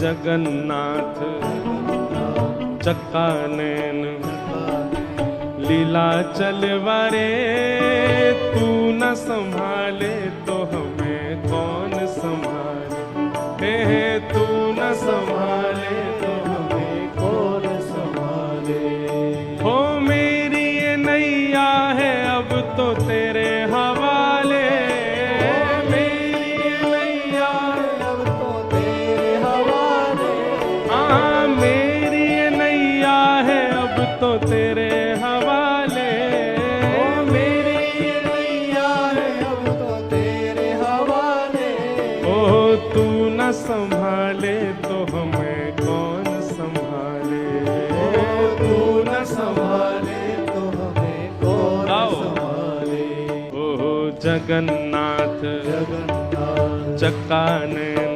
जगन्नाथ चक्का नैन लीला चलवारे, तू न संभाले तो हमें कौन संभाले, हे तू न संभाले तो हमें कौन संभाले। हो मेरी ये नैया है अब तो तेरे हवाले, मेरी ये नैया है अब तो तेरे हवाले। हाँ मेरी ये नैया है अब तो तेरे हवाले, मेरी ये नैया है अब तो तेरे हवाले। ओ तू न संभाले तो हमें कौन संभाले, तू न संभाले तो हमें कौन संभाले। ओ जगन्नाथ चक्का नैन